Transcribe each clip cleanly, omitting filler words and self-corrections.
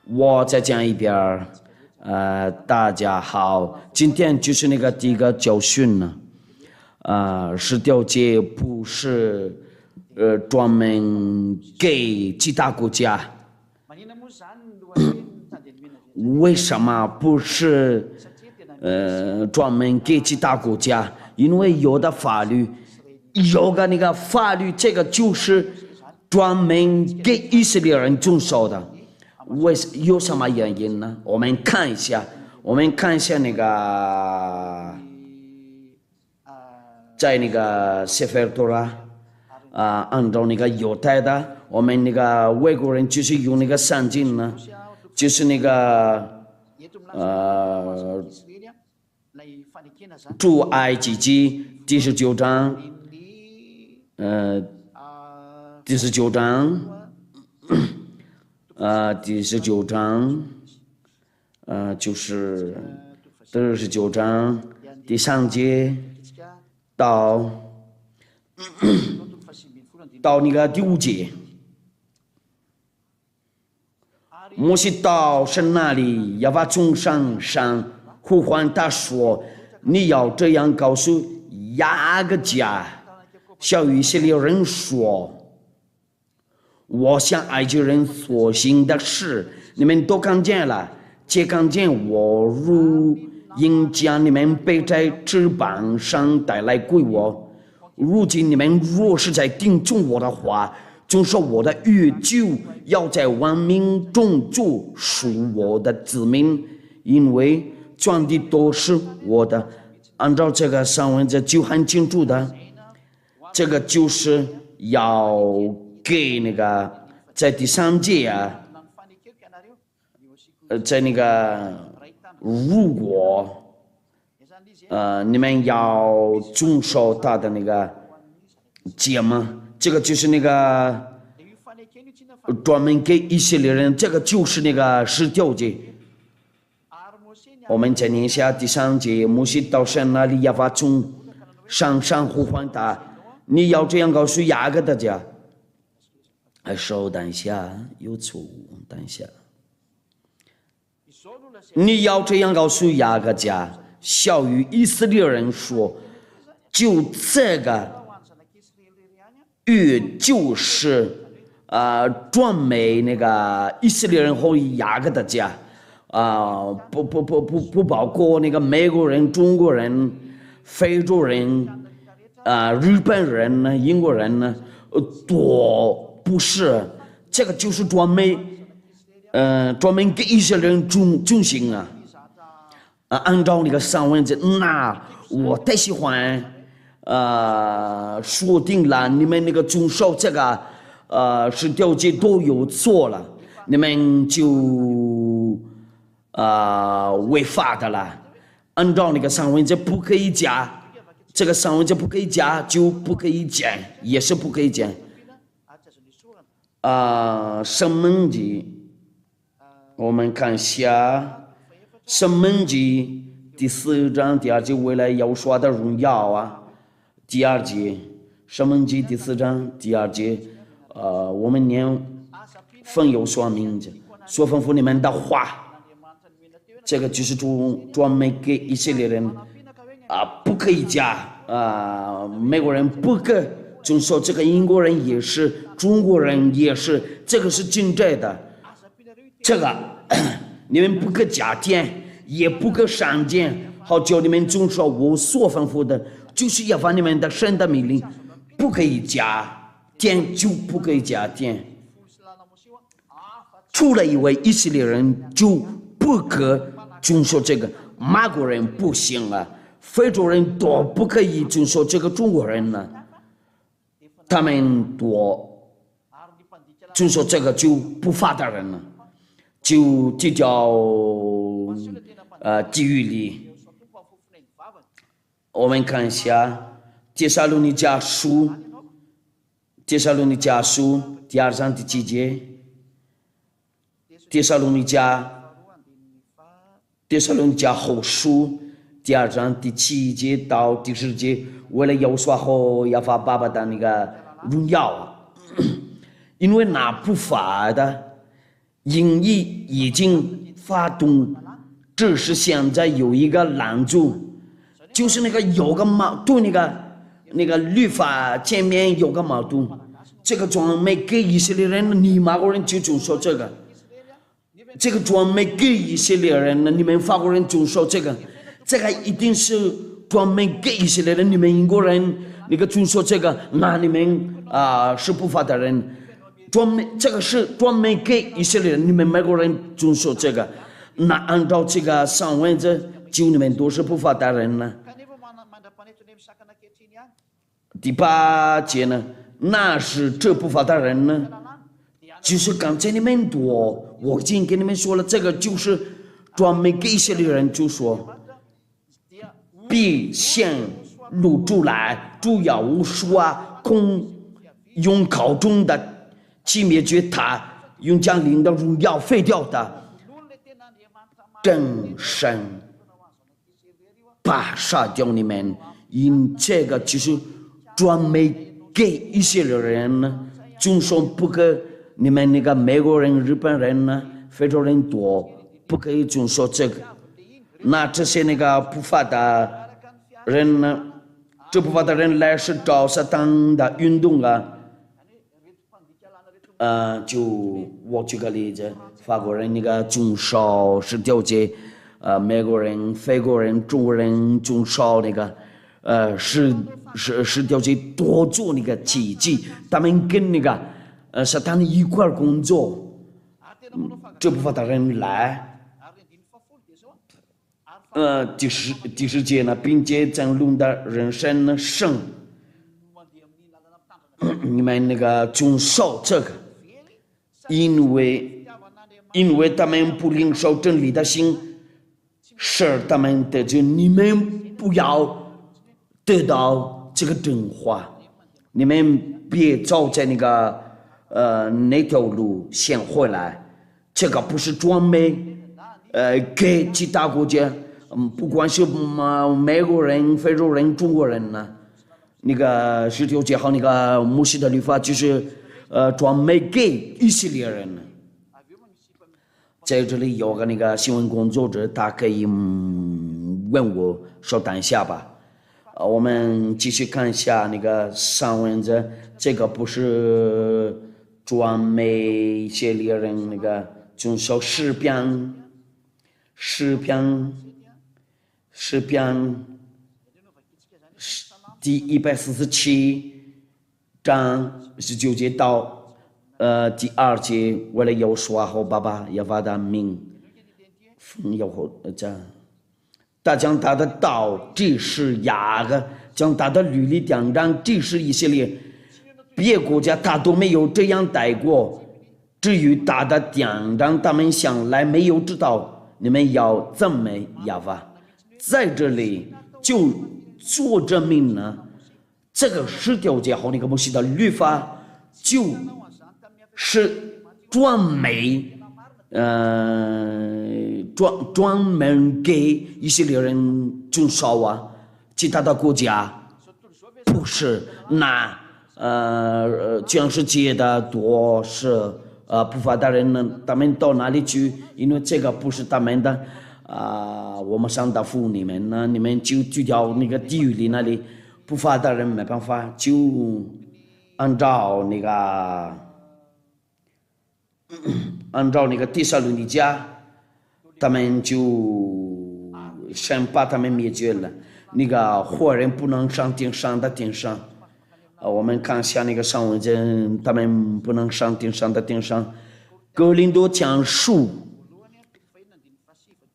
我再讲一遍大家好，今天就是那个第一个教训呢，十条诫不是专门给其他国家，为什么不是专门给其他国家？因为有的法律，有个那个法律，这个就是专门给以色列人遵守的。有什么原因呢？我们看一下那个，在那个谢菲尔多拉按照那个犹太的，我们那个外国人就是用那个圣经呢，就是那个出埃及记第19章，第19章。第19章，就是第19章第3节到那个第5节，摩西到神那里，耶和华从上呼唤他说：“你要这样告诉雅各家，小以色列人说。”我向埃及人所行的事，你们都看见了，且看见我如鹰将你们背在翅膀上带来归我。如今你们若是在听从我的话，遵守我的约，就要在万民中做属我的子民，因为全地都是我的。按照这个上文这就很清楚的，这个就是要给那个在第3节在那个如果你们要遵守他的那个诫嘛，这个就是那个专门给以色列人，这个就是那个10条诫。我们再念一下第3节，摩西到神那里，耶和华从上呼唤他，你要这样告诉雅各的家。等一下，有错误，等一下。你要这样告诉雅各家，小于以色列人说，就这个约就是专门那个以色列人和雅各的家不包括那个美国人、中国人、非洲人日本人呢、英国人呢，都不是，这个就是专门给一些人遵行按照那个上文字，那我太喜欢说定了，你们那个遵守这个10条诫都有错了，你们就违法的了。按照那个上文字不可以加，这个上文字不可以加就不可以减，也是不可以减。申命记，我们看一下申命记第4章第2节，为了耶和华的荣耀第2节，申命记第4章第2节，我们念奉耶和华名字所吩咐你们的话，这个就是专门给以色列人不可以加美国人不可以遵守，这个英国人也是，中国人也是，这个是真正的。这个你们不可加添，也不可删减，好叫你们遵守我所吩咐的，就是要把你们的神的命令，不可以加添，就不可以加添。除了一位以色列人就不可遵守这个，马国人不行非洲人都不可以遵守这个，中国人呢？他们多遵守这个就不法的人了，就叫地狱里。我们看一下帖撒罗尼迦书第2章第7节，帖撒罗尼迦后书第2章第7节到第10节，为了耶和华和耶和华爸爸的那个荣耀，因为那不法的营役已经发动，只是现在有一个拦阻，就是那个有个矛盾，那个律法前面有个矛盾，这个专门给以色列人，你马国人就遵守这个。这个专门给以色列人的，你们法国人遵守这个，这个一定是专门给以色列人，你们英国人那个遵守这个，那你们是不法的人，这个是专门给以色列人，你们美国人遵守这个，那按照这个上文这就你们都是不法的人呢。第8节呢，那是这不法的人呢。就是刚才你们多，我已经跟你们说了，这个就是专门给以色列人就说，必显露出来，主要说空用口中的去灭绝他，用将领的荣耀废掉的真神，把杀掉你们，因这个就是专门给以色列人呢，就说不给。你们那个美国人、日本人呢，非洲人多，不可以遵守这个。那这些那个不法的人呢，这不法的人来是找撒旦的运动啊。就我举个例子，法国人那个遵守10条节，美国人、非国人、中国人遵守那个10条节，多做那个奇迹，他们跟那个。撒旦一块工作，这部分的人来，第10节呢，并且争论的人生呢胜，你们那个遵守这个，因为他们不领受真理的心，使他们得救。你们不要得到这个真话，你们别走在那个。那条路先回来，这个不是专门给其他国家，不管是美国人、非洲人、中国人呢，那个10条节和那个摩西的律法就是专门给以色列人呢。在这里有个那个新闻工作者，他可以问我稍等一下吧。我们继续看一下那个上文字，这个不是。专门以色列人那个遵守诗篇第147章19节到第2节，为了要说好爸爸耶和华的名，要他将他的道指示雅各，将他的律例典章指示以色列。别国家他都没有这样待过，至于他的典章，他们向来没有知道，你们要怎么样吧？在这里就做证明呢，这个10条节和那个摩西的律法，就是专门给以色列人遵守啊，其他的国家不是那。全世界的多是不法的人呢，他们到哪里去？因为这个不是他们的我们上答复你们呢，你们就去掉那个地狱里那里不法的人没办法，就按照那个帖撒罗尼迦，他们就先把他们灭绝了。那个活人不能上天上的天上。我们看一下那个上文经，他们不能上天上的天上。哥林多前书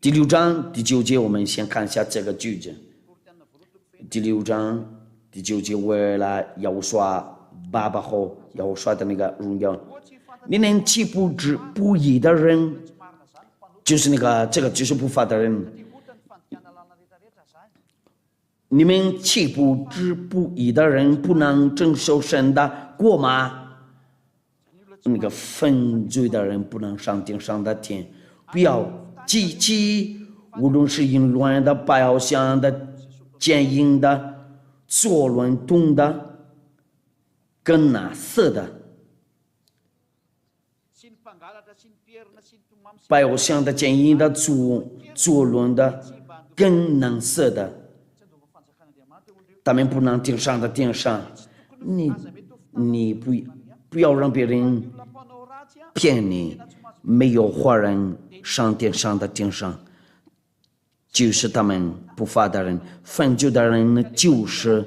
第6章第9节，我们先看一下这个句子。第6章第9节，为了要说爸爸和要说的那个荣耀，你们岂不知不义的人，就是这个就是不法的人。你们岂不知不义的人不能承受神的国吗？那个犯罪的人不能上天上的天，不要记起，无论是淫乱的、拜香的、奸淫的、作乱动的、跟那色的，百偶像的坚硬的左轮的更能色的，他们不能顶上的顶上，你不要让别人骗你，没有华人上顶上的顶上，就是他们不法的人，犯罪的人就是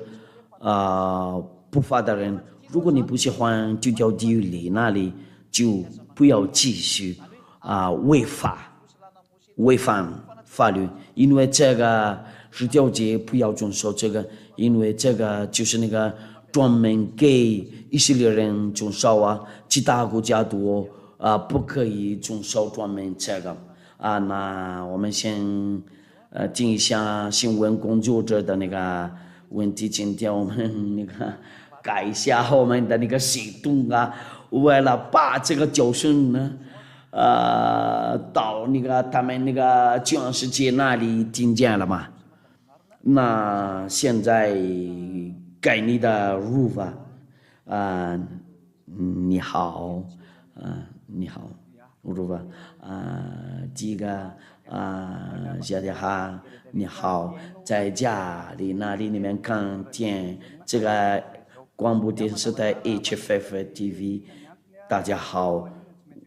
不法的人。如果你不喜欢，就叫地狱里那里，就不要继续违反法律，因为这个十九节不要遵守这个，因为这个就是那个专门给以色列人遵守其他国家都不可以遵守专门这个那我们先听一下新闻工作者的那个问题，今天我们那个改一下我们的那个行动为了把这个教训呢到那个他们那个全世界那里听见了嘛？那现在给你的入法你好你好入法第一个小姐哈你好，在家里那里你们看见这个广播电视台 HFF TV， 大家好。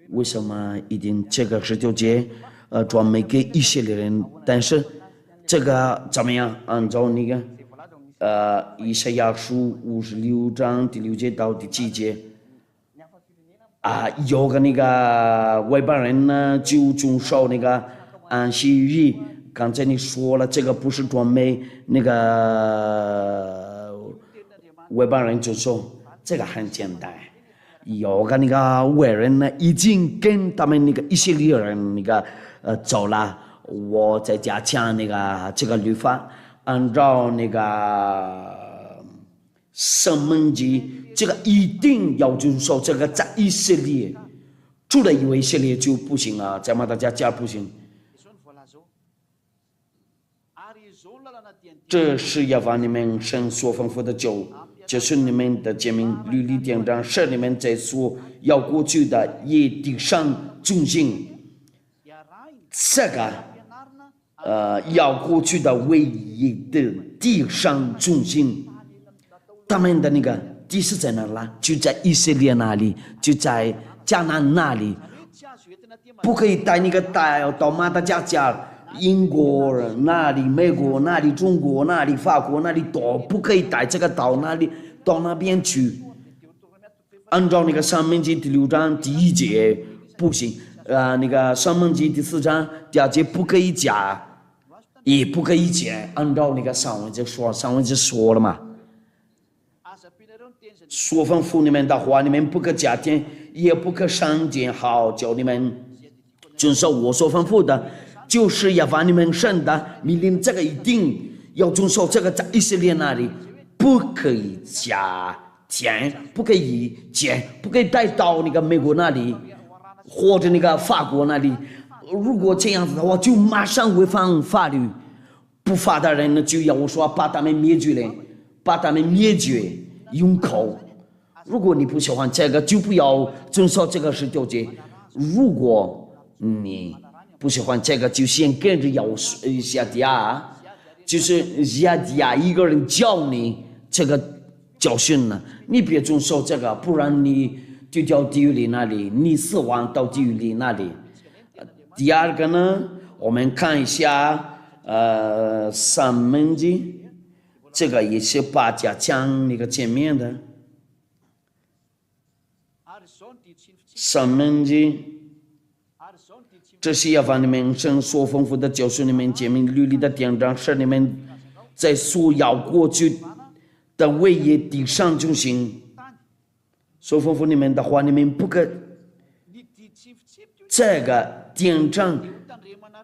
为什么一定这个十九节专门给以色列人？但是这个怎么样？按照那个以赛亚书56章第6节到第7节有个那个外邦人呢就遵守那个安息日。刚才你说了，这个不是专门那个外邦人遵守，这个很简单。有个那个外人呢，已经跟他们那个以色列人那个走了。我在家讲那个这个律法，按照那个申命记，这个一定要遵守。这个在以色列，除了以色列就不行在马达加加不行。这是要把你们神所吩咐的酒。就是你们的诫命律例典章，是你们在所要过去的也地上遵行。这个要过去的唯一的地上遵行。他们的那个地是在哪啦？就在以色列那里，就在迦南那里，不可以带那个到马达加斯加。英国那里、美国那里、中国那里、法国那里都不可以带这个到那边去。按照那个申命记第6章第1节不行，那个申命记第4章第2节不可以加，也不可以减。按照那个上文就说了嘛，所吩咐你们的话，你们不可加添，也不可删减，好叫你们遵守我所吩咐的。就是要把你们神的命令，这个一定要遵守。这个在以色列那里不可以加添，不可以减，不可以带到那个美国那里或者那个法国那里。如果这样子的话，就马上违反法律。不法的人呢，就要我说把他们灭绝了，把他们灭绝用口。如果你不喜欢这个，就不要遵守这个19节。如果你不喜欢这个，就先跟着亚迪亚，就是亚迪亚一个人教你这个教训呢，你别遵守这个，不然你就到地狱里那里，你死亡到地狱里那里。第二个呢，我们看一下申命记，这个也是把家讲那个前面的申命记。这是要把你们神所吩咐的教训你们诫命律例的典章，是你们在所要过去的唯一地上遵行。所吩咐你们的话，你们不可这个典章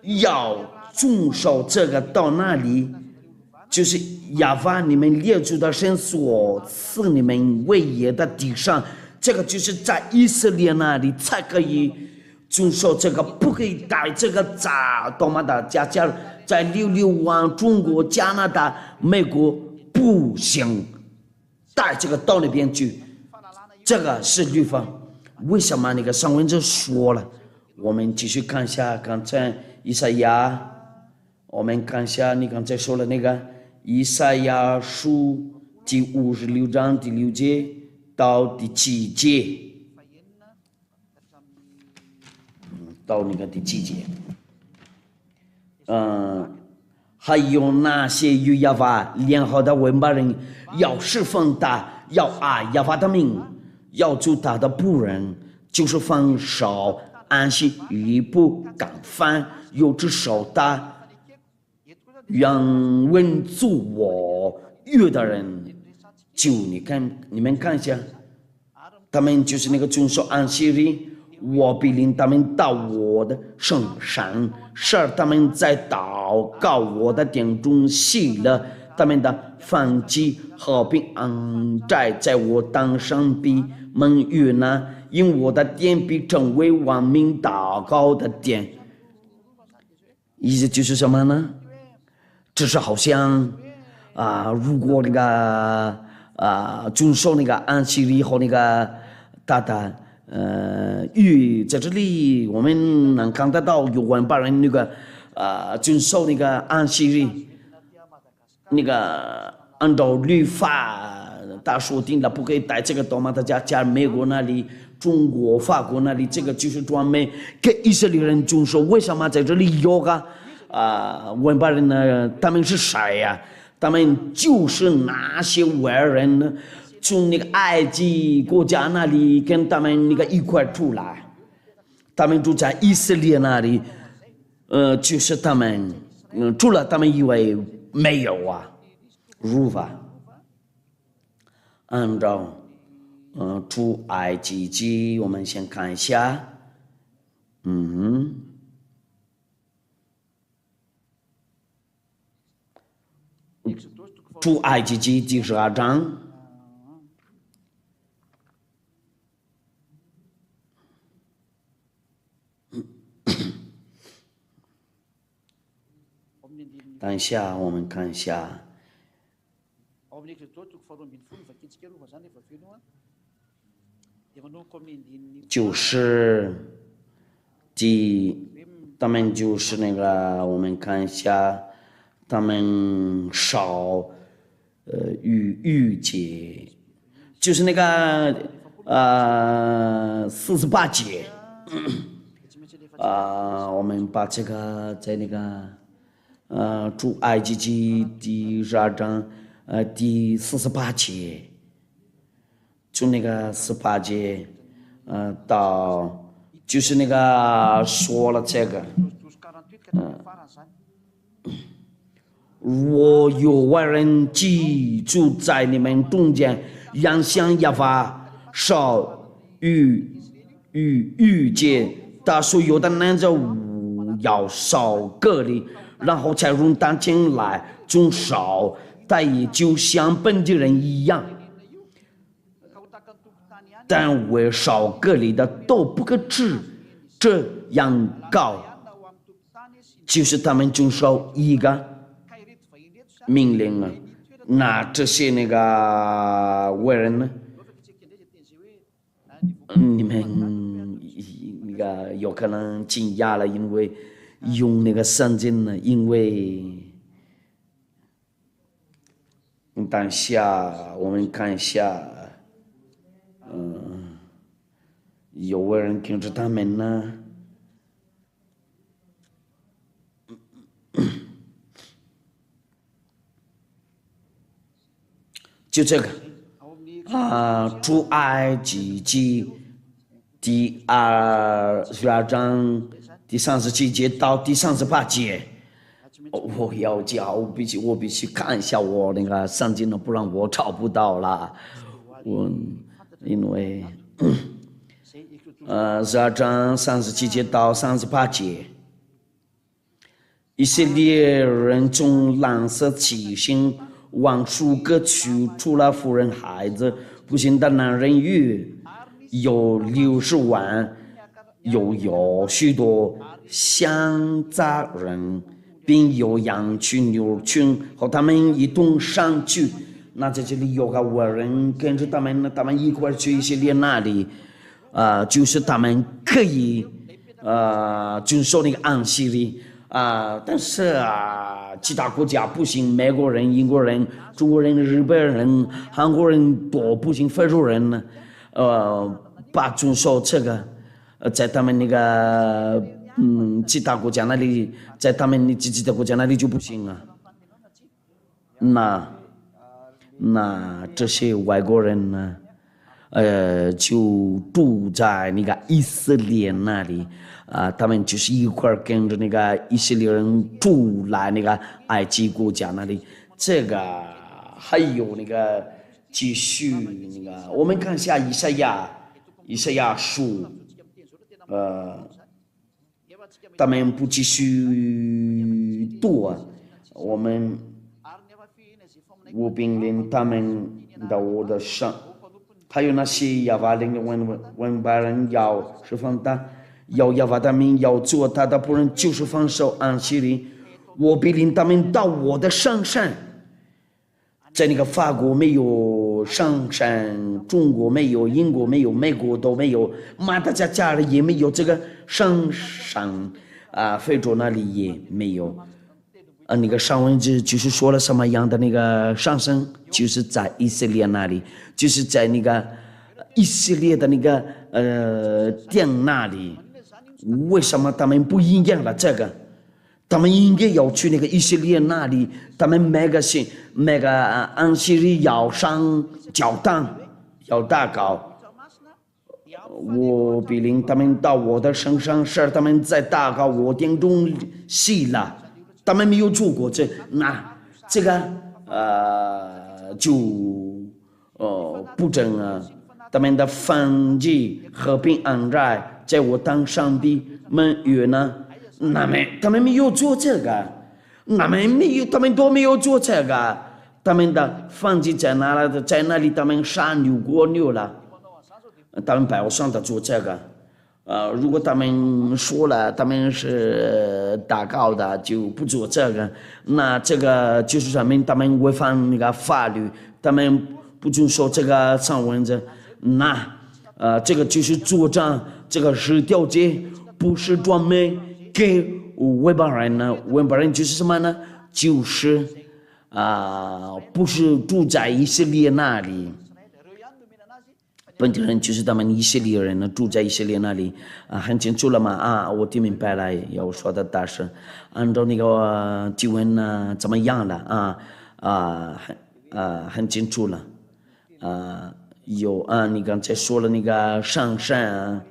要遵守。这个到那里，就是要把你们列祖的神所赐你们唯一的地上，这个就是在以色列那里才可以遵守。这个不可以带这个到马达加斯加，在流亡中国、加拿大、美国不行，带这个到那边去。这个是律法。为什么那个上文就说了，我们继续看一下刚才以赛亚，我们看一下你刚才说的那个以赛亚书第56章第6节到第7节，到那个第7节，还有那些与亚法联合的文巴人，要侍奉他，要爱亚法的名，要做他的仆人，就是放手安息日不敢犯，有只手他，让稳住我约的人，就你们看一下，他们就是那个遵守安息日，我必领他们到我的圣山，使他们在祷告我的殿中喜乐，他们的燔祭和平安宅在我当上必蒙悦纳，因我的殿必成为万民祷告的殿。意思就是什么呢？只是好像如果那个遵守那个安息日和那个他的在这里我们能看得到有文巴人那个遵守那个安息日，那个按照律法他说定了不可以带这个到马达加美国那里、中国、法国那里，这个就是专门给以色列人遵守。为什么在这里有个文巴人呢？他们是谁呀？他们就是那些外人呢，从那个埃及国家那里跟他们那个一块出来，他们住在以色列那里，就是他们，除了他们以外没有如法按照出埃及记，我们先看一下，出埃及记第12章。等一下，我们看一下，就是他们就是那个，我们看一下，他们少逾节，就是那个48节，我们把这个在那个出埃及记第12章第48节，从那个18节到就是那个说了这个，若有外人居住在你们中间，让向亚法少遇见他所有的男子要少隔离，然后才容他进来遵守，他也就像本地人一样。但为少隔离的都不可治，这样告，就是他们遵守一个命令那这些那个外人呢？你们那个有可能惊讶了，因为用那个圣经呢，因为等一下我们看一下，有外人跟着他们呢。就这个出埃及记第12章第37节到第38节，我要讲，我必须看一下我那个圣经呢，不然我找不到了。因为12章37节到38节，以色列人从蓝色起行，往数个去，除了妇人孩子，不幸的男人有60万，又有许多乡杂人，并有羊群、牛群和他们一同上去。那在这里有个外人跟着他们一块去以色列那里，就是他们可以遵守那个安息日但是其他国家不行，美国人、英国人、中国人、日本人、韩国人都不行，非洲人呢，不遵守这个，在他们那个其他国家那里，在他们其他国家那里就不行啊。那这些外国人呢，就住在那个以色列那里他们就是一块跟着那个以色列人住来那个埃及国家那里。这个还有那个继续那个，我们看一下以赛亚书，他们不继续读我命令他们到我的上，还有那些亚巴令的文巴人要释放他，要亚巴他们要做他的仆人，就是放手安息日。我命令他们到我的上山，在那个法国没有上山，中国没有，英国没有，美国都没有，马达加斯加也没有这个上山非洲那里也没有。那个上文就是说了什么样的那个上升，就是在以色列那里，就是在那个以色列的那个殿那里。为什么他们不应验了这个？他们应该要去那个以色列那里，他们每个安息日要上教堂，要祷告。我命令他们到我的身上时，他们在祷告，我殿中洗了。他们没有做过这个就不正他们的反击和平安在，在我当上帝们约呢，他们没有做这个，他们都没有做这个，他们的反击在哪里？他们杀牛过牛了，他们拜我上的做这个。如果他们说了他们是祷告的，就不做这个，那这个就是说明他们违反那个法律，他们不遵守这个上文字，这个就是作战，这个是条件，不是专门给外邦人呢。外邦人就是什么呢？就是不是住在以色列那里。本地人就是他们以色列人呢，住在以色列那里很清楚了嘛我听明白了，要说的大声，按照那个经文呢怎么样了很清楚了有你刚才说了那个上山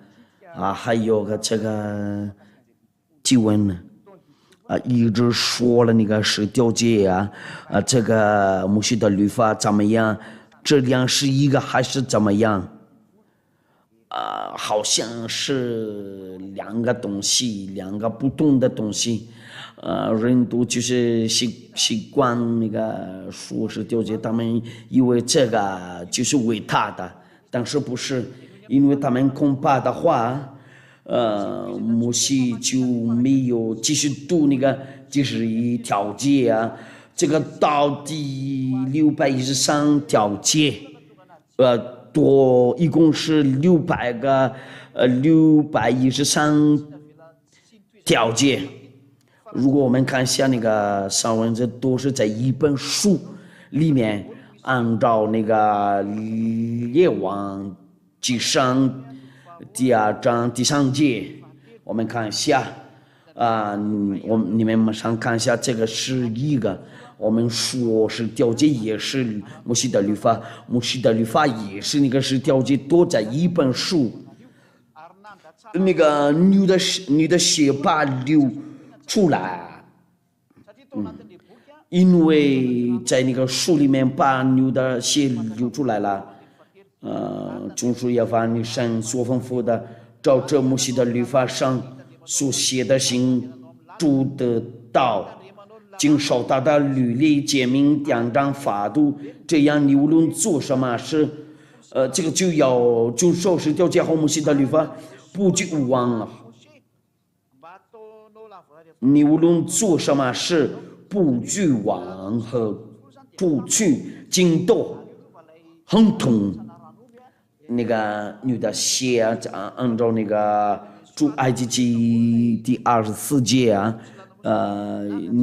还有个这个经文呢一直说了那个十条诫这个摩西的律法怎么样？这样是一个还是怎么样？好像是两个东西，两个不同的东西。人都就是习惯那个说是条件，他们以为这个就是伟大的，但是不是，因为他们恐怕的话，摩西就没有继续读那个91条诫这个到底613条诫，多一共是613条诫。如果我们看一下那个上文，这都是在一本书里面，按照那个列王纪上第2章第3节，我们看一下你们马上看一下，这个是一个我们说是条诫，也是摩西的律法，摩西的律法也是那个是条诫，都在一本书。那个牛的血把流出来，因为在那个书里面把牛的血流出来了。中书耶和华你神所吩咐的，照着摩西的律法上所写的行主的道，经守他的律例诫命典章法度，这样你无论做什么事，这个就要遵守十条诫和摩西的律法，不惧无枉。你无论做什么事，不惧王和不去惊动，很痛。那个女的血按照那个出埃及记第24节啊，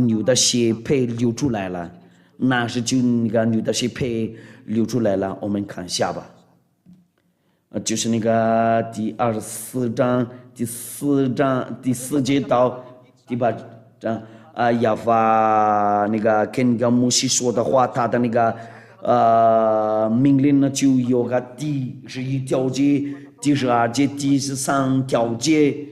牛的血配流出来了，那是就那个牛的血配流出来了，我们看下吧。就是那个第24章第4节到第8章亚法那个跟那个摩西说的话，他的那个命令呢就有个第11条节、第12节、第13条节。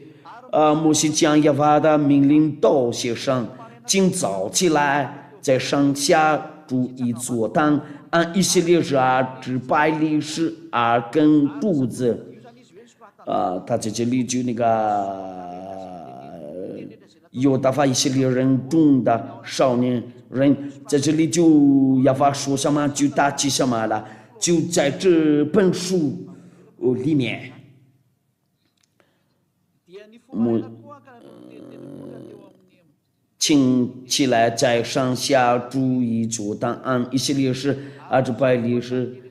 摩西将亚法的命令都写上，今早起来，在上下筑一座坛，按以色列人支派历史根柱子。他在这里就那个犹大法以色列人中的少年人，在这里就亚法说什么就打起什么了，就在这本书里面。请起来，在上下筑一座坛，按以色列人支派历史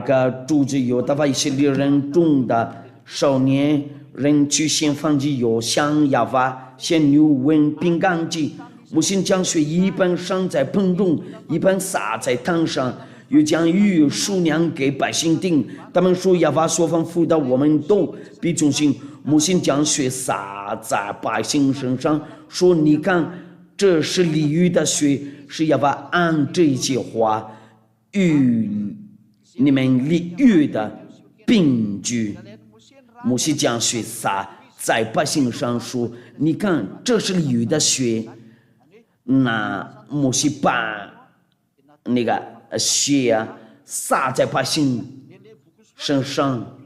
个柱子，犹大法以色列人中的少年人去献燔祭，又向亚法献牛瘟饼干祭。摩西将血一半洒在盆中，一半洒在坛上，又将鱼数量给百姓定。他们说亚法所吩咐的，我们都必遵行。摩西将血洒在百姓身上，说：“你看，这是鲤鱼的血，是亚法按这些话与你们立约的凭据。”摩西将血洒在百姓上，说：“你看，这是鲤鱼的血。”那摩西把那个血洒在百姓身上，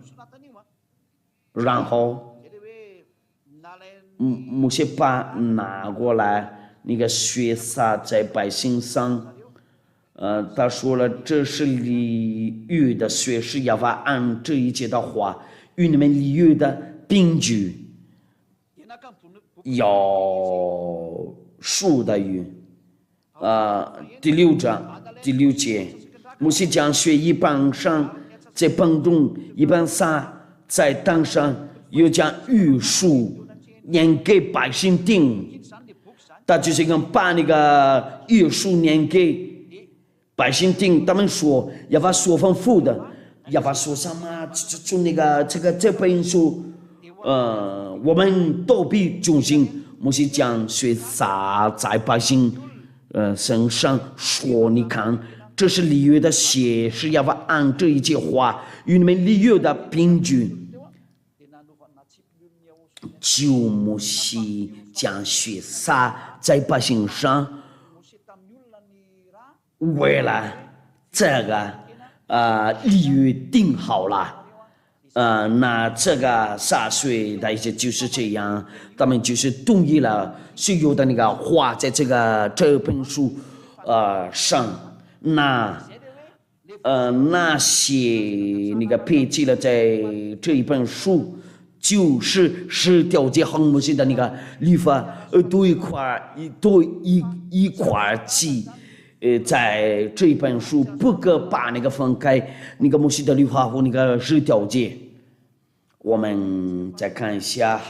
然后摩西把拿过来，那个血洒在百姓上。他说了，这是鲤鱼的血，是亚法按这一节的话与你们立约的凭据。有数的鱼。第6章第6节，摩西将血一半洒在盆中，一半洒在坛上，又将鱼数念给百姓听。他就是把那个鱼数念给百姓听。他们说亚法所吩咐的，亚法说什么？就那个这本书，我们都必遵行。摩西将血洒在百姓身上，说：“你看，这是立约的血，是亚法按这一节话与你们立约的凭据。”就摩西将血洒在百姓上，为了这个立约定好了。那这个洒水的意思就是这样，他们就是同意了所有的那个话在这本书上。那些那个配记了在这一本书，就是10条节和摩西的那个律法都一块记。在这一本书不可把那个分开，那个摩西的律法和那个10条节。我们再看一下，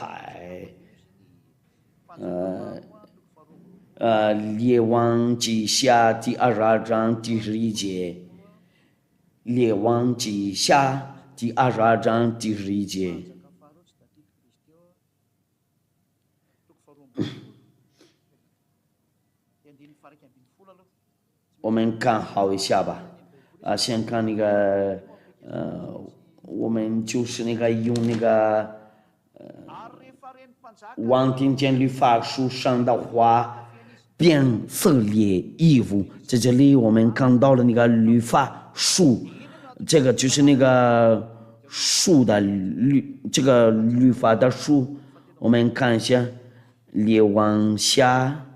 列王记下第22章第11节，列王记下第22章第11节。我们看好一下吧。先看那个我们就是那个用那个王庭监律法书上的话变色列衣服，在这里我们看到了那个律法书，这个就是那个书的这个律法的书。我们看一下列王下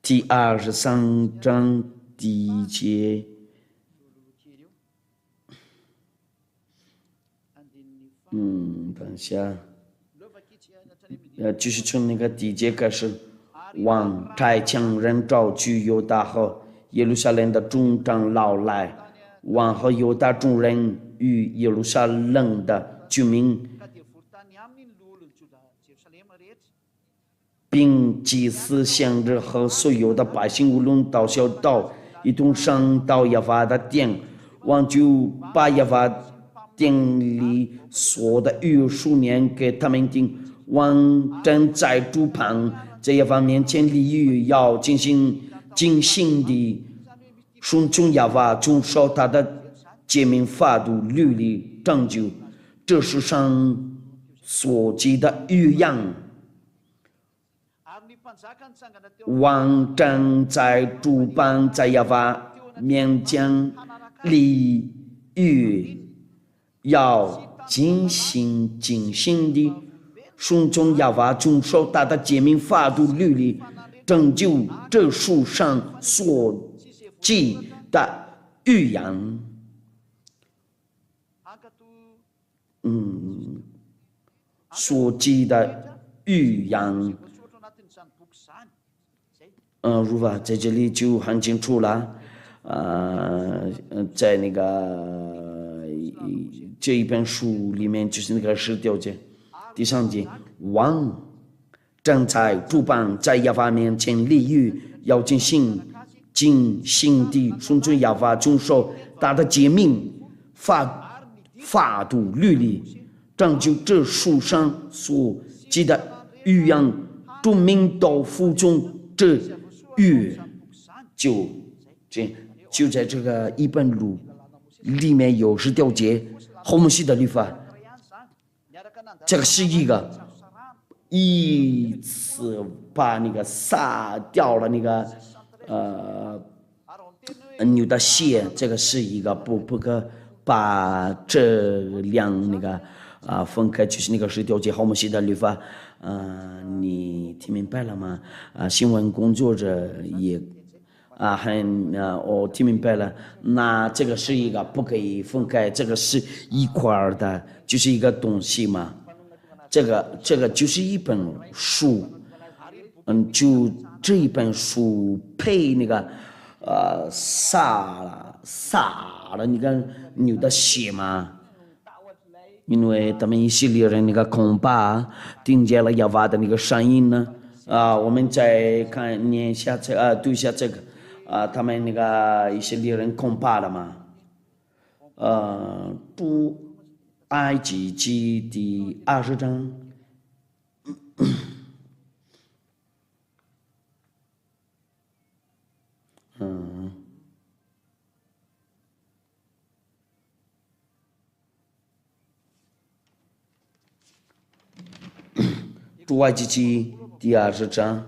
第23章第1节。等一下，就是从那个第1节开始，王差遣人召集犹大和耶路撒冷的众长老来，王和犹大众人与耶路撒冷的居民并祭司、先知和所有的百姓，无论大小道，一同上到耶和华的殿，王就把耶和华殿里所的约束念给他们听。王站在主旁，在耶和华面前立约，要进行尽心的顺从耶和华，遵守他的诫命、法度、律例、拯救。这世上所记的约样。王站在主旁，在耶和华面前立约，要尽心尽心的顺从耶和华，遵守他的诫命、法度、律例，拯救这树上所记的预言。所记的预言。如法在这里就很清楚了。在那个这一本书里面，就是那个10条节，第3节，王站在主旁，在耶和华面前立约，要尽心地顺从耶和华，遵守他的诫命、法度、律例，拯救这树上所记的预言，注明到服从这约，就在这个一本录里面有10条节，后面的律法。这个是一次把那个杀掉了那个牛的血，这个是一个不可把这两那个分开，就是那个10条节后面的律法。你听明白了吗？新闻工作者也我听明白了。那这个是一个不可以分开，这个是一块的，就是一个东西嘛。这个就是一本书，就这一本书配那个撒了那个牛的血嘛。因为他们以色列人那个恐怕听见了耶和华的那个声音呢。我们再念一下读一下这个。他们那个以色列人恐怕了嘛。出埃及记第20章。出埃及记第20章。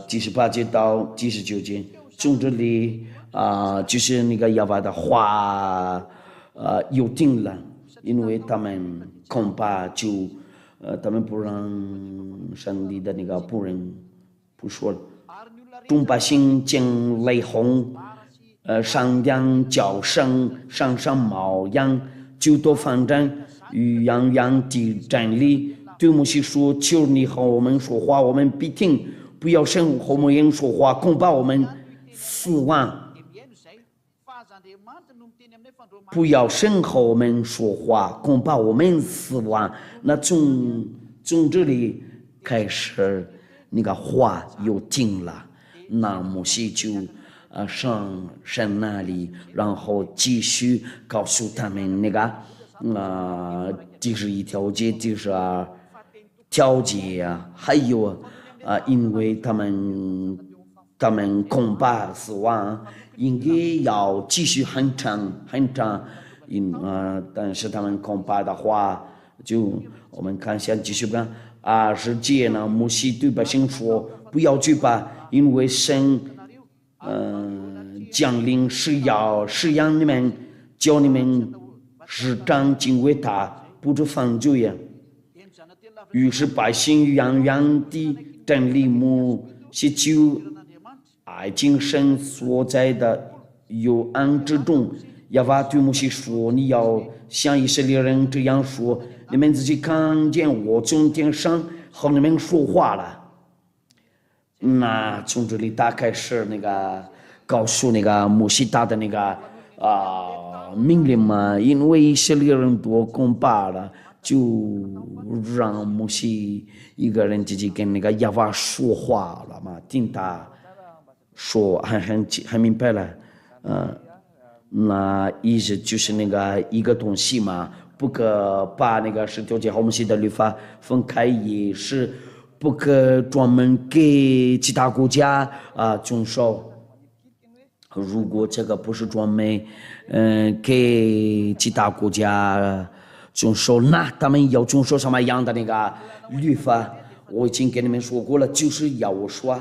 第18节到第19节，从这里就是那个耶和华的话有定了，因为他们恐怕就他们不让上帝的那个仆人不说了。众百姓见雷轰，上扬叫声，上毛羊，就都反战，与洋洋地站立，对摩西说：“求你和我们说话，我们必听。不要神和我们说话，恐怕我们死亡。不要神和我们说话，恐怕我们死亡。”那从这里开始，那个话又停了。那摩西就上神那里，然后继续告诉他们那个第11条节、第12条节还有因为他们恐怕死亡，应该要继续很长，但是他们恐怕的话，就我们看一下继续看20节呢。摩西对百姓说：“不要惧怕，因为神将领是要试验你们，叫你们时常敬畏他，不致犯罪呀。”于是百姓洋洋地站立，摩西就进神所在的幽暗之中。耶和华对摩西说：“你要向以色列人这样说，你们自己看见我从天上和你们说话了。”那从这里大概是那个告诉那个摩西他的那个命令嘛，因为以色列人多恐怕了，就让摩西一个人自己跟那个亚娃说话了嘛，听他说很明白了，那意思就是那个一个东西嘛，不可把那个10条诫和摩西的律法分开，也是不可专门给其他国家遵守。如果这个不是专门给其他国家遵守，那他们要遵守什么样的那个律法？我已经跟你们说过了，就是要我说，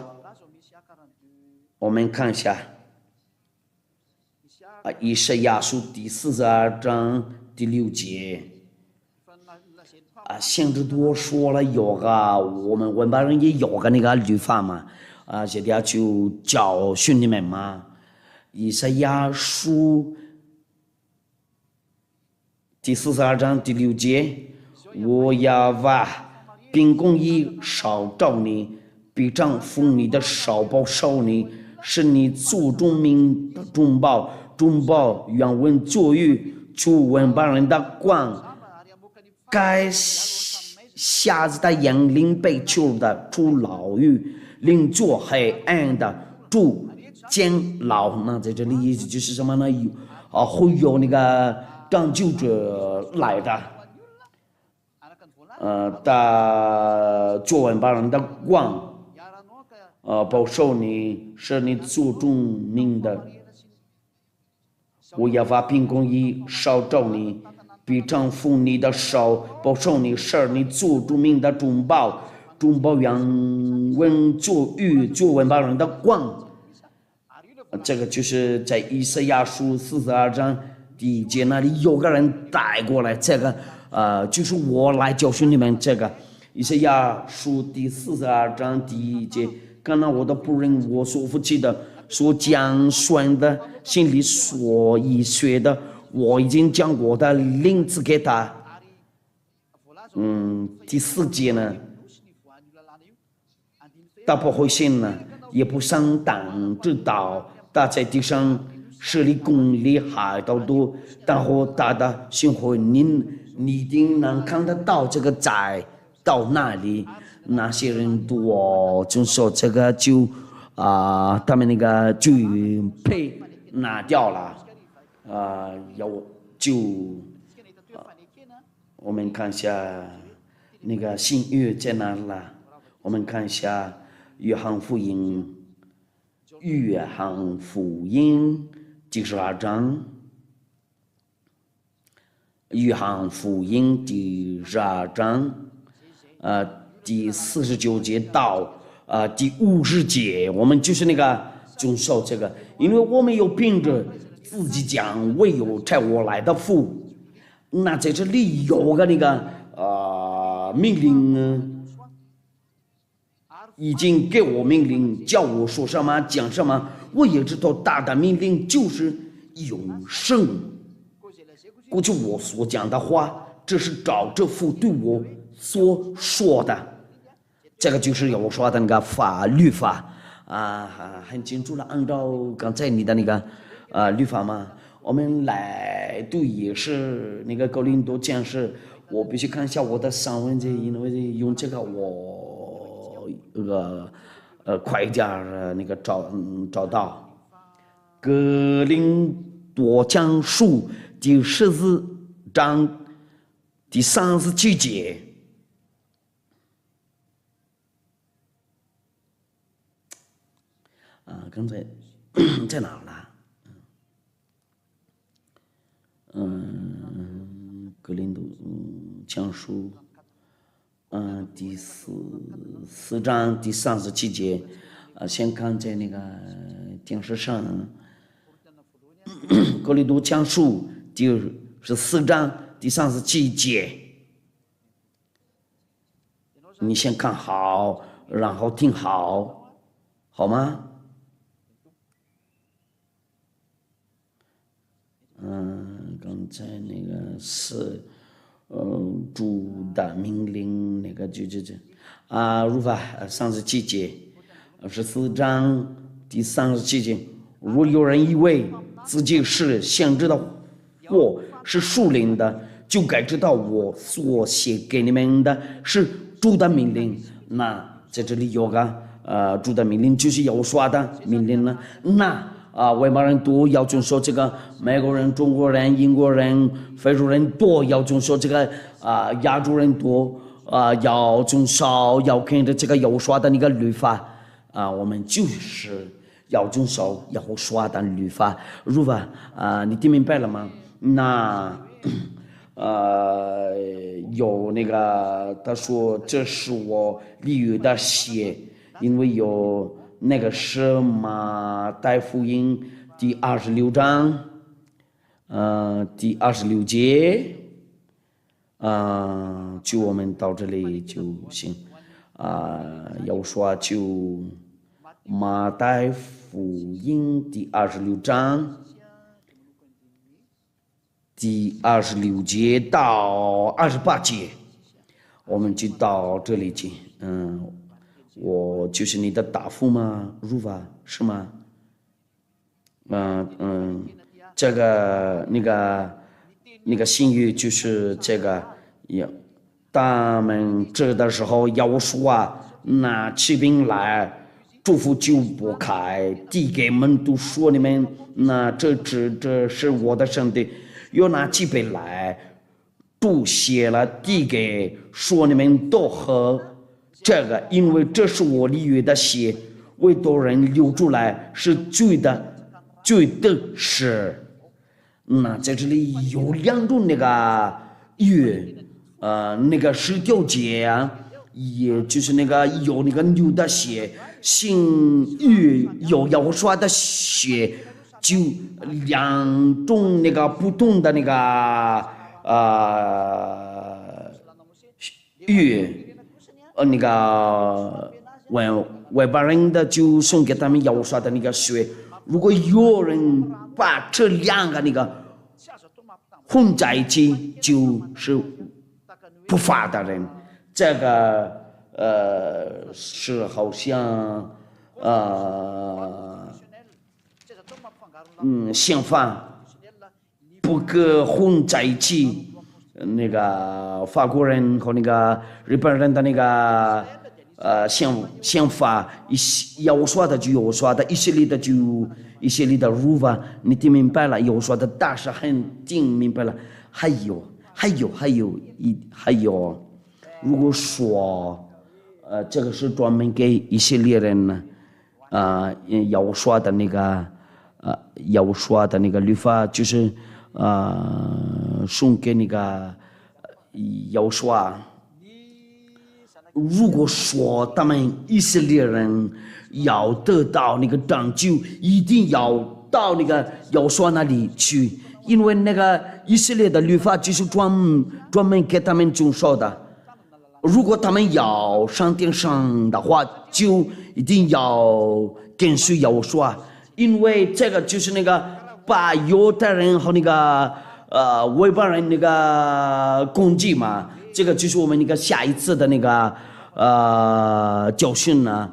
我们看一下以赛亚书第42章第6节。先知多说了有个我们文化人也有个那个律法嘛，这条就教训你们嘛。以赛亚书第42章第6节，我要把并公义少照你，必丈夫你的少保守你，是你祖宗民的中保。中保原文作于主文化人的光。该瞎子的眼灵被囚的出牢狱，领做黑暗的住监牢。那在这里意思就是什么呢？会有那个拯救者来的，做文化人的光，保守你，是你祖宗民的。我要把并公义少照你，必丈夫你的手，保守你，是你祖宗民的中保。中保原文作于做文化人的光。这个就是在以赛亚书42章第1节那里有个人带过来，这个就是我来教训你们这个以赛亚书第42章第1节。刚刚我的仆人我所服侍的所讲算的心里所已学的，我已经将我的灵赐给他。第4节呢，他不会信呢，也不上当知道他在地上设立公理海盗多，但和他的心会你一定能看得到这个在到那里。那些人多就说这个就他们那个就被拿掉了，我们看一下那个新约在哪了？我们看一下约翰福音第12章，约翰福音第12章，第49节到第50节，我们就是那个遵守这个，因为我们有凭着自己讲，唯有差我来的父。那在这里有个那个命令呢，已经给我命令，叫我说什么讲什么，我也知道大的命令就是永生。过去我所讲的话，这是照着父对我所说的。这个就是我说的那个律法很清楚了。按照刚才你的那个律法嘛，我们来读也是那个哥林多讲是，我必须看一下我的散文这，因为用这个我快一点那个找到哥林多讲书第14章第37节。刚才在哪了？格林多讲书，第4章第37节，先看在那个电视上，格林多讲书第14章第37节，你先看好，然后听好，好吗？刚才那个是主的命令，那个就如法37节，14章第37节，若有人以为自己是先知的或是属灵的，就该知道我所写给你们的是主的命令。那在这里有个主的命令就是有说的命令了。那外邦人都要遵守这个，美国人、中国人、英国人、非洲人都要遵守这个亚洲人都要遵守要跟着这个有说的那个律法我们就是要遵守有说的律法。如果你听明白了吗？那有那个他说这是我立约的血，因为有那个是马太福音第26章第26节就我们到这里就行要说就马太福音第26章第26节到28节，我们就到这里去。我就是你的答复吗？如法是吗？这个那个信誉就是这个，他们这的时候要说拿起饼来，祝福就不开，递给门徒说你们，那这是我的身体。又拿几杯来，注写了递给说你们都喝这个，因为这是我立约的血，为多人流出来是罪的事。那在这里有2种那个约，那个10条节也就是那个有那个牛的血，新约有要说的血。就2种那个不同的那个那个外邦人的就送给他们要说的那个血。如果有人把这2个那个混在一起，就是不法的人。这个是好像相反不可混在一起。那个法国人和那个日本人的那个想法，要说的就有说的，以色列的就以色列的如法，你听明白了？有说的大是很听明白了。还有，如果说这个是专门给以色列人呢要说的那个要说的那个律法，就是送给那个要说。如果说他们以色列人要得到那个拯救，一定要到那个要说那里去，因为那个以色列的律法就是专门给他们遵守的。如果他们要上天上的话，就一定要跟随要说，因为这个就是那个把犹太人和那个外邦人那个攻击嘛。这个就是我们那个下一次的那个教训呢，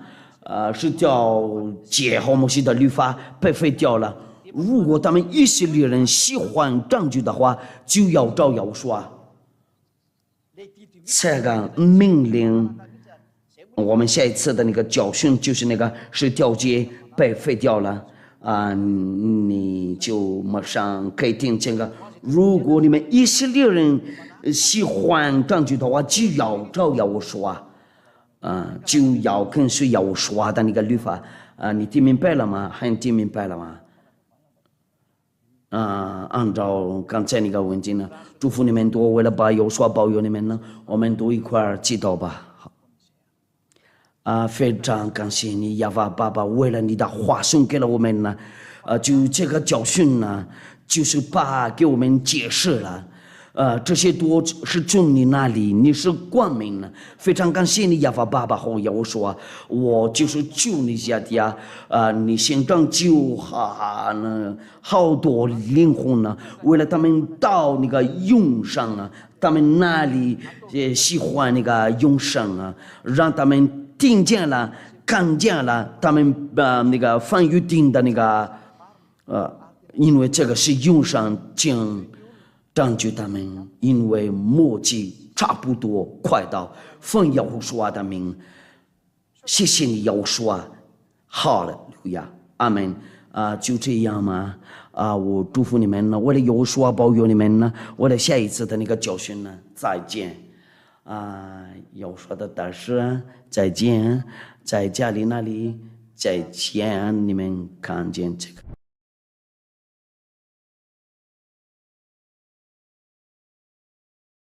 是叫解和摩西的律法被废掉了。如果他们以色列人喜欢证据的话，就要照要说。这个命令，我们下一次的那个教训就是那个10条诫被废掉了你就马上可以听这个。如果你们以色列人喜欢证据的话，就要照要说就要跟随要说的那个律法你听明白了吗？还听明白了吗？按照刚才那个文件呢，祝福你们多，为了把有说保佑你们呢，我们都一块儿祈祷吧。好非常感谢你亚爸爸爸，为了你的话送给了我们呢就这个教训呢，就是把给我们解释了这些都是从你那里，你是光明了。非常感谢你亚爸爸和我说，我就是救你家的你先拯救好多灵魂呢，为了他们到那个永生他们那里喜欢那个永生让他们听见了看见了他们那个翻预定的那个因为这个是永生拯救他们，因为末季差不多快到。奉耶和华的名，谢谢你，耶和华，哈利路亚，阿门。就这样吗？我祝福你们呢，我的耶和华保佑你们呢，我的下一次的那个教训呢，再见。耶和华的大师，再见，在家里那里再见，你们看见这个。